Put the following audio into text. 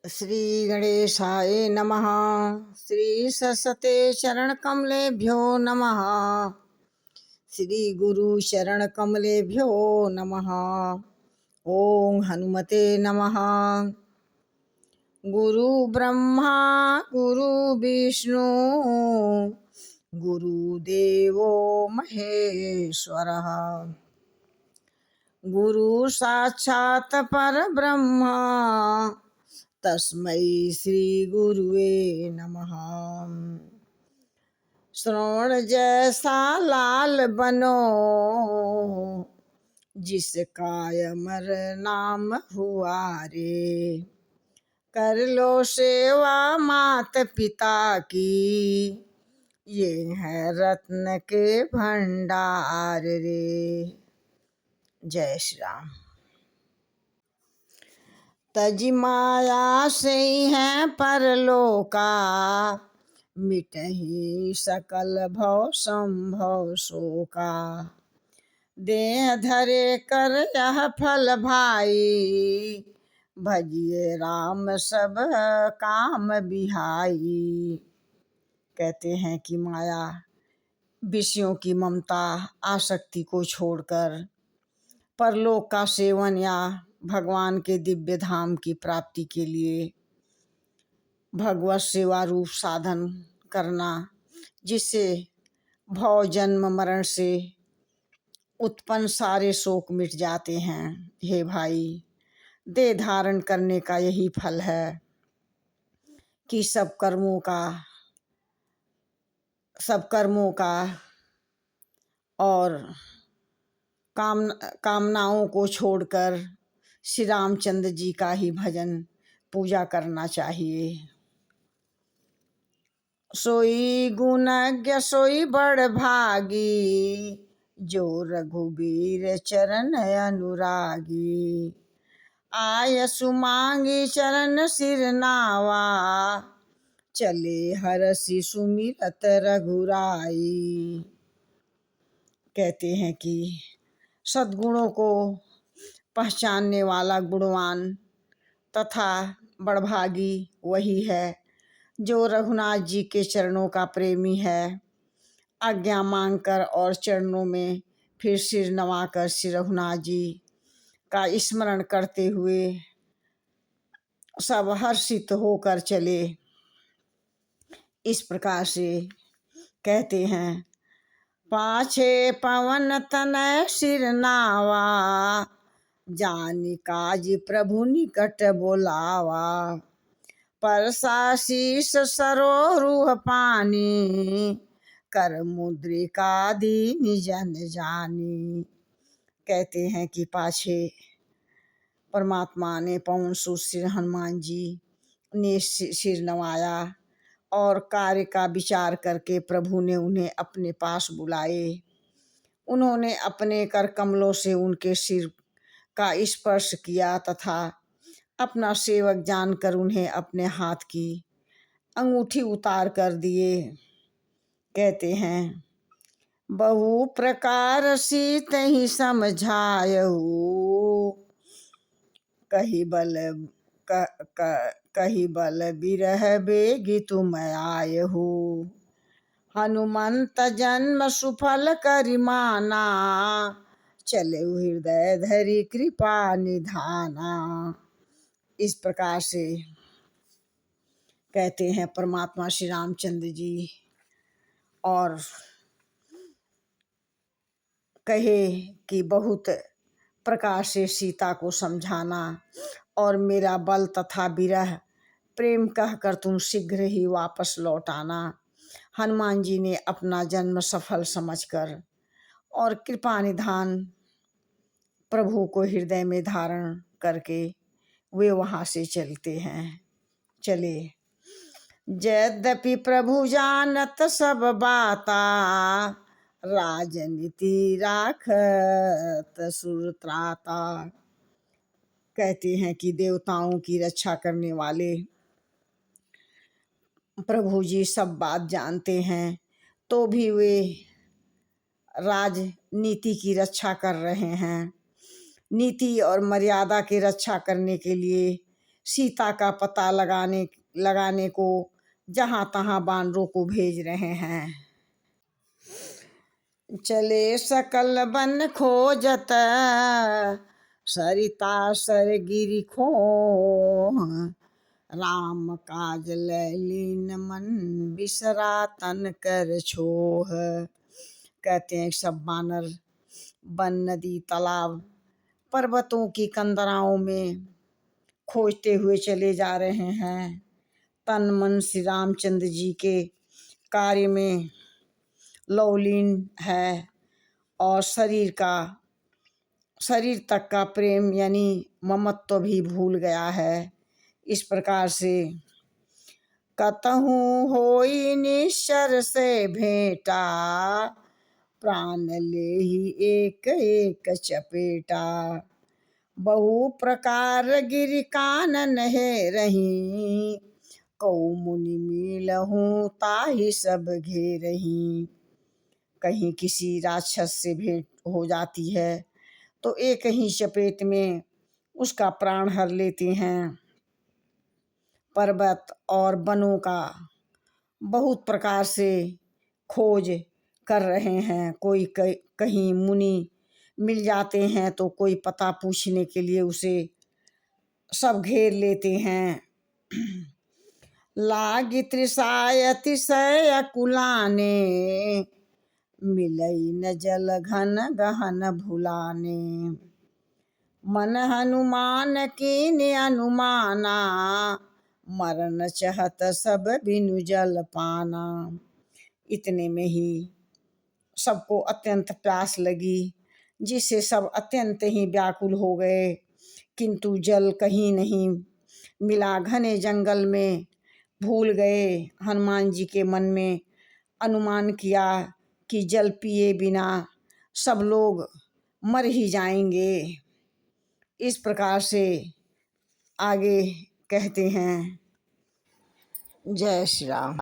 श्री गणेशाय नमः। श्री सरस्वते चरण कमलेभ्यो नमः। श्री गुरु शरण कमलेभ्यो नमः। ओम हनुमते नमः। गुरु ब्रह्मा गुरु विष्णु गुरुदेवो महेश्वरः। गुरु साक्षात् परब्रह्म तस्मै श्री गुरुवे नमः। श्रवण जैसा लाल बनो जिसका अमर नाम हुआ रे। कर लो सेवा मात पिता की ये है रत्न के भंडार रे। जय श्री राम। तज माया से है परलोका मिटहि सकल भव संभव शोका। देह धरे कर यह फल भाई भजिए राम सब काम बिहाई। कहते हैं कि माया विषयों की ममता आसक्ति को छोड़कर परलोक का सेवन या भगवान के दिव्य धाम की प्राप्ति के लिए भगवत सेवा रूप साधन करना, जिससे भव जन्म मरण से उत्पन्न सारे शोक मिट जाते हैं। हे भाई, देह धारण करने का यही फल है कि सब कर्मों का और कामनाओं को छोड़कर श्री रामचंद्र जी का ही भजन पूजा करना चाहिए। सोई गुणज्ञ सोई बड़ भागी जो रघुबीर चरण अनुरागी। आय सुमांगी चरण सिर नावा चले हरषि सुमिरत रघुराई। कहते हैं कि सद्गुणों को पहचानने वाला गुणवान तथा बड़भागी वही है जो रघुनाथ जी के चरणों का प्रेमी है। आज्ञा मांगकर और चरणों में फिर सिर नवाकर श्री रघुनाथ जी का स्मरण करते हुए सब हर्षित होकर चले। इस प्रकार से कहते हैं, पाछे पवन तनय सिर नावा जानि काज प्रभु निकट बोलावा। परसा शीस सरोरुह पानी कर मुद्रिका दीनि जन जानी। कहते हैं कि पाछे परमात्मा ने पवन सुत श्री हनुमान जी ने सिर नवाया और कार्य का विचार करके प्रभु ने उन्हें अपने पास बुलाए। उन्होंने अपने कर कमलों से उनके सिर का स्पर्श किया तथा अपना सेवक जानकर उन्हें अपने हाथ की अंगूठी उतार कर दिए। कहते हैं, बहु प्रकार सीत ही समझायहु कही बल बिरह बेगी तुम आयहु। हनुमंत जन्म सुफल करिमाना चले हृदय धरि कृपा निधाना। इस प्रकार से कहते हैं परमात्मा श्री रामचंद्र जी और कहे कि बहुत प्रकार से सीता को समझाना और मेरा बल तथा विरह प्रेम कहकर तुम शीघ्र ही वापस लौट आना। हनुमान जी ने अपना जन्म सफल समझकर और कृपा निधान प्रभु को हृदय में धारण करके वे वहाँ से चले। यद्यपि प्रभु जानत सब बाता राजनीति राखत सुरत्राता। कहते हैं कि देवताओं की रक्षा करने वाले प्रभु जी सब बात जानते हैं, तो भी वे राजनीति की रक्षा कर रहे हैं। नीति और मर्यादा की रक्षा करने के लिए सीता का पता लगाने को जहाँ तहाँ वानरों को भेज रहे हैं। चले सकल बन खोजत, सरिता सर गिरि खो, राम काज लीन मन, बिसरा तन कर छोह। कहते हैं सब बानर वन, नदी, तालाब, पर्वतों की कंदराओं में खोजते हुए चले जा रहे हैं। तन मन श्री रामचंद्र जी के कार्य में लौलीन है और शरीर तक का प्रेम यानी ममत्व भी भूल गया है। इस प्रकार से कतहु होई निश्चर से भेंटा, प्राण लेहि एक एक चपेटा। बहु प्रकार गिरि कानन हेरहि, कौ मुनि मिलहु ताहि सब घेरहि। कहीं किसी राक्षस से भेंट हो जाती है तो एक ही चपेट में उसका प्राण हर लेते हैं। पर्वत और वनों का बहुत प्रकार से खोज कर रहे हैं। कोई कहीं मुनि मिल जाते हैं तो कोई पता पूछने के लिए उसे सब घेर लेते हैं। लागी तृषाय अतिशय अकुलाने, मिलई न जल घन गहन भुलाने। मन हनुमान कीन्ह अनुमाना, मरन चहत सब बिनु जल पाना। इतने में ही सबको अत्यंत प्यास लगी, जिससे सब अत्यंत ही व्याकुल हो गए, किंतु जल कहीं नहीं मिला। घने जंगल में भूल गए। हनुमान जी के मन में अनुमान किया कि जल पिए बिना सब लोग मर ही जाएंगे। इस प्रकार से आगे कहते हैं। जय श्री राम।